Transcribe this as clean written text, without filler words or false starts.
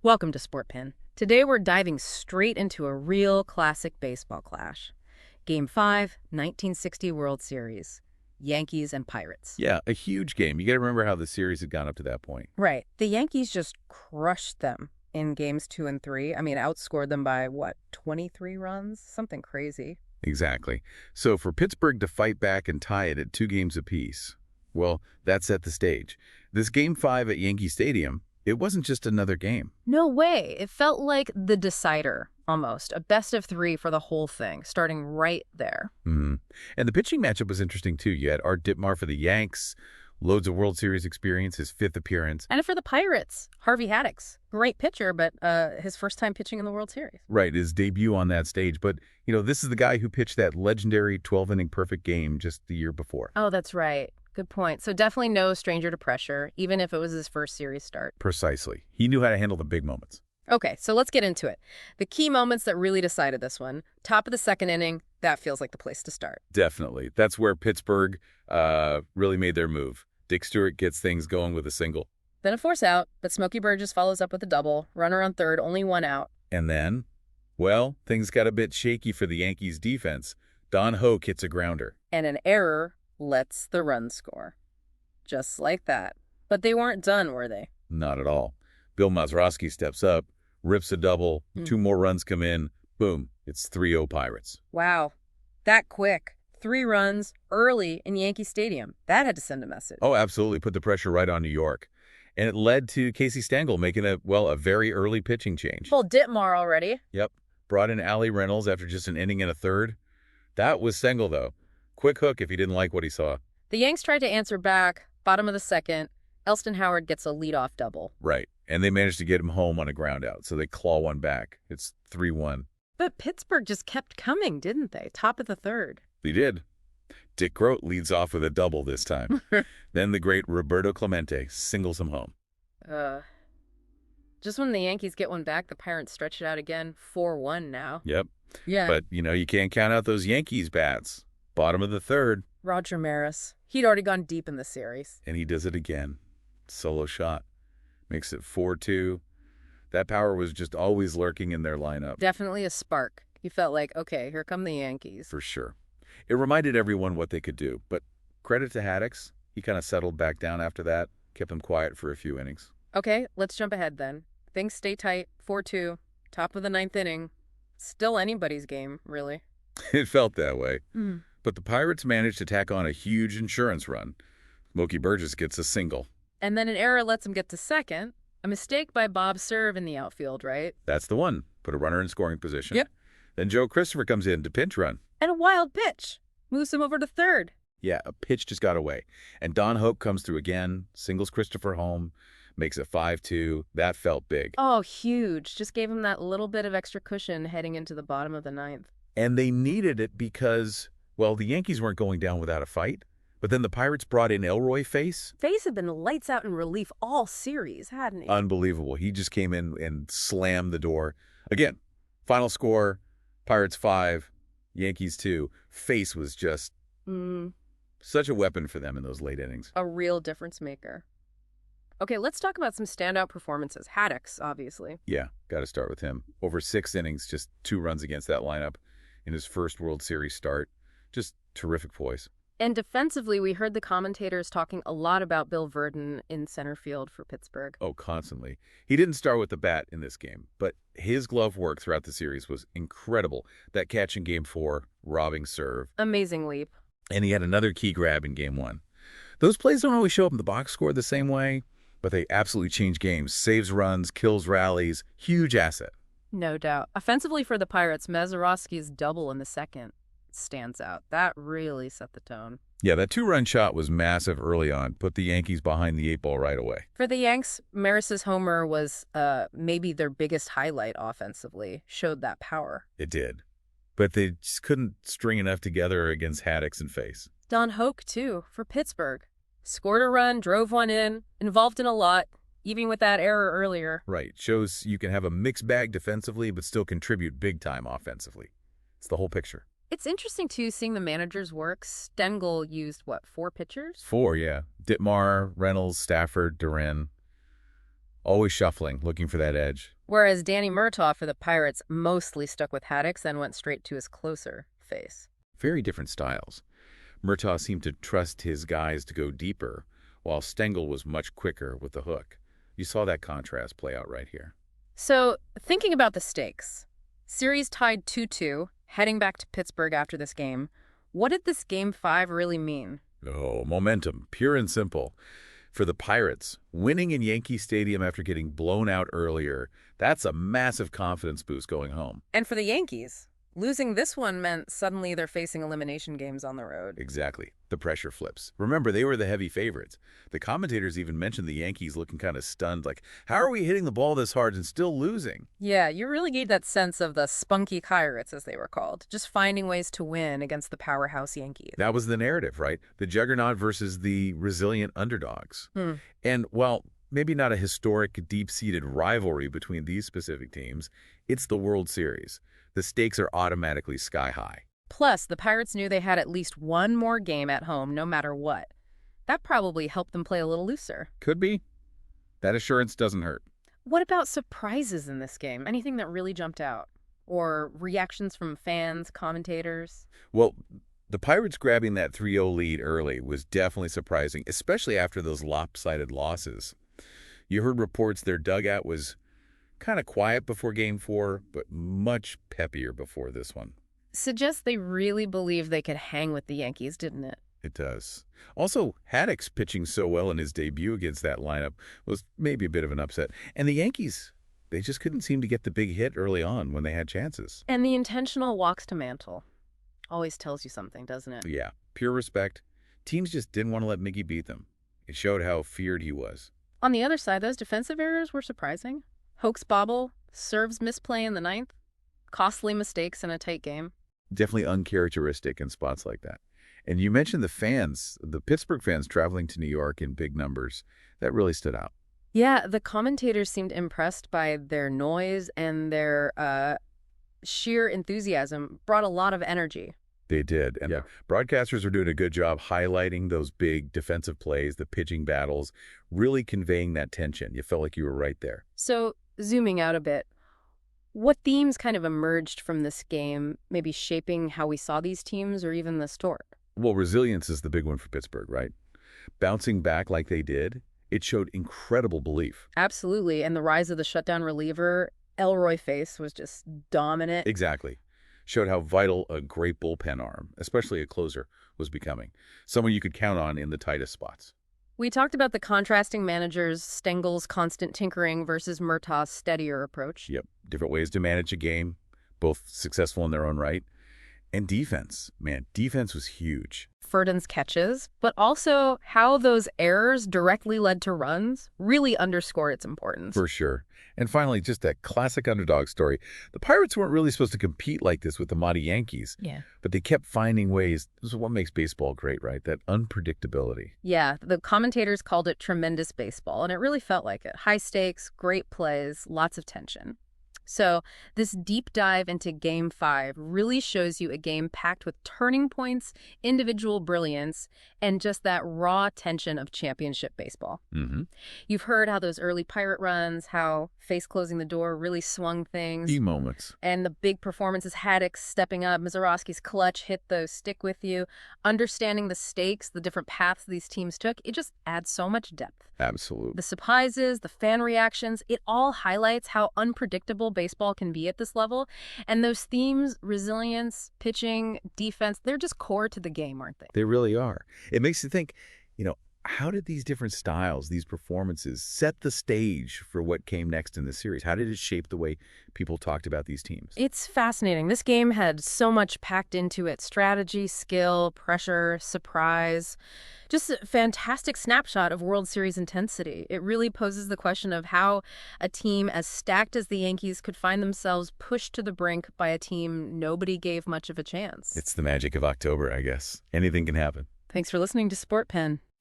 Welcome to Sportpen. Today we're diving straight into a real classic baseball clash. Game 5, 1960 World Series. Yankees and Pirates. Yeah, a huge game. You got to remember how the series had gone up to that point. Right. The Yankees just crushed them in games 2 and 3. I mean, outscored them by, 23 runs? Something crazy. Exactly. So for Pittsburgh to fight back and tie it at 2 games apiece, well, that set the stage. This Game 5 at Yankee Stadium, it wasn't just another game. No way. It felt like the decider, almost. A best of 3 for the whole thing, starting right there. Mm-hmm. And the pitching matchup was interesting, too. You had Art Ditmar for the Yanks, loads of World Series experience, his 5th appearance. And for the Pirates, Harvey Haddix. Great pitcher, but his first time pitching in the World Series. Right, his debut on that stage. But, this is the guy who pitched that legendary 12-inning perfect game just the year before. Oh, that's right. Good point. So definitely no stranger to pressure, even if it was his first series start. Precisely. He knew how to handle the big moments. Okay, so let's get into it. The key moments that really decided this one. Top of the second inning, that feels like the place to start. Definitely. That's where Pittsburgh really made their move. Dick Stewart gets things going with a single. Then a force out, but Smokey Burgess follows up with a double. Runner on third, only 1 out. And then, well, things got a bit shaky for the Yankees defense. Don Hoke hits a grounder. And an error lets the run score. Just like that. But they weren't done, were they? Not at all. Bill Mazeroski steps up, rips a double, 2 more runs come in. Boom, it's 3-0 Pirates. Wow. That quick. 3 runs early in Yankee Stadium. That had to send a message. Oh, absolutely. Put the pressure right on New York. And it led to Casey Stengel making a very early pitching change. Full Ditmar already. Yep. Brought in Allie Reynolds after just an inning and a third. That was Stengel, though. Quick hook if he didn't like what he saw. The Yanks tried to answer back. Bottom of the second, Elston Howard gets a leadoff double. Right. And they managed to get him home on a ground out, so they claw one back. It's 3-1. But Pittsburgh just kept coming, didn't they? Top of the third. They did. Dick Grote leads off with a double this time. Then the great Roberto Clemente singles him home. Just when the Yankees get one back, the Pirates stretch it out again. 4-1 now. Yep. Yeah. But, you can't count out those Yankees bats. Bottom of the third. Roger Maris. He'd already gone deep in the series. And he does it again. Solo shot. Makes it 4-2. That power was just always lurking in their lineup. Definitely a spark. You felt like, okay, here come the Yankees. For sure. It reminded everyone what they could do. But credit to Haddix. He kind of settled back down after that. Kept them quiet for a few innings. Okay, let's jump ahead then. Things stay tight. 4-2. Top of the 9th inning. Still anybody's game, really. It felt that way. But the Pirates managed to tack on a huge insurance run. Smokey Burgess gets a single. And then an error lets him get to second. A mistake by Bob Serve in the outfield, right? That's the one. Put a runner in scoring position. Yep. Then Joe Christopher comes in to pinch run. And a wild pitch. Moves him over to third. Yeah, a pitch just got away. And Don Hope comes through again, singles Christopher home, makes it 5-2. That felt big. Oh, huge. Just gave him that little bit of extra cushion heading into the bottom of the 9th. And they needed it because, the Yankees weren't going down without a fight. But then the Pirates brought in Elroy Face. Face had been lights out in relief all series, hadn't he? Unbelievable. He just came in and slammed the door. Again, final score, Pirates 5, Yankees 2. Face was just such a weapon for them in those late innings. A real difference maker. Okay, let's talk about some standout performances. Haddix, obviously. Yeah, got to start with him. Over 6 innings, just 2 runs against that lineup in his first World Series start. Just terrific poise. And defensively, we heard the commentators talking a lot about Bill Verdon in center field for Pittsburgh. Oh, constantly. He didn't start with the bat in this game, but his glove work throughout the series was incredible. That catch in Game 4, robbing serve. Amazing leap. And he had another key grab in Game 1. Those plays don't always show up in the box score the same way, but they absolutely change games. Saves runs, kills rallies. Huge asset. No doubt. Offensively for the Pirates, Mazeroski's double in the second stands out. That really set the tone. Yeah, that 2-run shot was massive early on. Put the Yankees behind the 8 ball right away. For the Yanks, Maris's homer was maybe their biggest highlight offensively. Showed that power. It did. But they just couldn't string enough together against Haddix and Face. Don Hoke, too, for Pittsburgh. Scored a run, drove one in, involved in a lot, even with that error earlier. Right. Shows you can have a mixed bag defensively, but still contribute big time offensively. It's the whole picture. It's interesting, too, seeing the managers work. Stengel used, 4 pitchers? 4, yeah. Ditmar, Reynolds, Stafford, Duran. Always shuffling, looking for that edge. Whereas Danny Murtaugh for the Pirates mostly stuck with Haddix and went straight to his closer face. Very different styles. Murtaugh seemed to trust his guys to go deeper, while Stengel was much quicker with the hook. You saw that contrast play out right here. So, thinking about the stakes, series tied 2-2, heading back to Pittsburgh after this game. What did this Game 5 really mean? Oh, momentum, pure and simple. For the Pirates, winning in Yankee Stadium after getting blown out earlier, that's a massive confidence boost going home. And for the Yankees, losing this one meant suddenly they're facing elimination games on the road. Exactly. The pressure flips. Remember, they were the heavy favorites. The commentators even mentioned the Yankees looking kind of stunned, like, how are we hitting the ball this hard and still losing? Yeah, you really get that sense of the spunky Pirates, as they were called, just finding ways to win against the powerhouse Yankees. That was the narrative, right? The juggernaut versus the resilient underdogs. And while maybe not a historic, deep-seated rivalry between these specific teams, it's the World Series. The stakes are automatically sky high. Plus, the Pirates knew they had at least one more game at home, no matter what. That probably helped them play a little looser. Could be. That assurance doesn't hurt. What about surprises in this game? Anything that really jumped out? Or reactions from fans, commentators? Well, the Pirates grabbing that 3-0 lead early was definitely surprising, especially after those lopsided losses. You heard reports their dugout was kind of quiet before Game 4, but much peppier before this one. Suggests they really believed they could hang with the Yankees, didn't it? It does. Also, Haddix pitching so well in his debut against that lineup was maybe a bit of an upset. And the Yankees, they just couldn't seem to get the big hit early on when they had chances. And the intentional walks to Mantle always tells you something, doesn't it? Yeah, pure respect. Teams just didn't want to let Mickey beat them. It showed how feared he was. On the other side, those defensive errors were surprising. Hoax bobble, serves misplay in the ninth, costly mistakes in a tight game. Definitely uncharacteristic in spots like that. And you mentioned the fans, the Pittsburgh fans traveling to New York in big numbers. That really stood out. Yeah, the commentators seemed impressed by their noise, and their sheer enthusiasm brought a lot of energy. They did. And yeah, broadcasters are doing a good job highlighting those big defensive plays, the pitching battles, really conveying that tension. You felt like you were right there. So, zooming out a bit, what themes kind of emerged from this game, maybe shaping how we saw these teams or even the sport? Well, resilience is the big one for Pittsburgh, right? Bouncing back like they did, it showed incredible belief. Absolutely. And the rise of the shutdown reliever, Elroy Face, was just dominant. Exactly. Showed how vital a great bullpen arm, especially a closer, was becoming. Someone you could count on in the tightest spots. We talked about the contrasting managers, Stengel's constant tinkering versus Murtaugh's steadier approach. Yep. Different ways to manage a game, both successful in their own right. And defense. Man, defense was huge. Furden's catches, but also how those errors directly led to runs really underscore its importance. For sure. And finally, just that classic underdog story. The Pirates weren't really supposed to compete like this with the mighty Yankees. Yeah. But they kept finding ways. This is what makes baseball great, right? That unpredictability. Yeah, the commentators called it tremendous baseball, and it really felt like it. High stakes, great plays, lots of tension. So this deep dive into Game 5 really shows you a game packed with turning points, individual brilliance, and just that raw tension of championship baseball. You've heard how those early Pirate runs, how Face closing the door really swung things. Key moments. And the big performances, Haddix stepping up, Mazeroski's clutch hit those stick with you. Understanding the stakes, the different paths these teams took, it just adds so much depth. Absolutely. The surprises, the fan reactions, it all highlights how unpredictable baseball can be at this level. And those themes, resilience, pitching, defense, they're just core to the game, aren't they? They really are. It makes you think, how did these different styles, these performances, set the stage for what came next in the series? How did it shape the way people talked about these teams? It's fascinating. This game had so much packed into it: strategy, skill, pressure, surprise. Just a fantastic snapshot of World Series intensity. It really poses the question of how a team as stacked as the Yankees could find themselves pushed to the brink by a team nobody gave much of a chance. It's the magic of October, I guess. Anything can happen. Thanks for listening to Sportpen.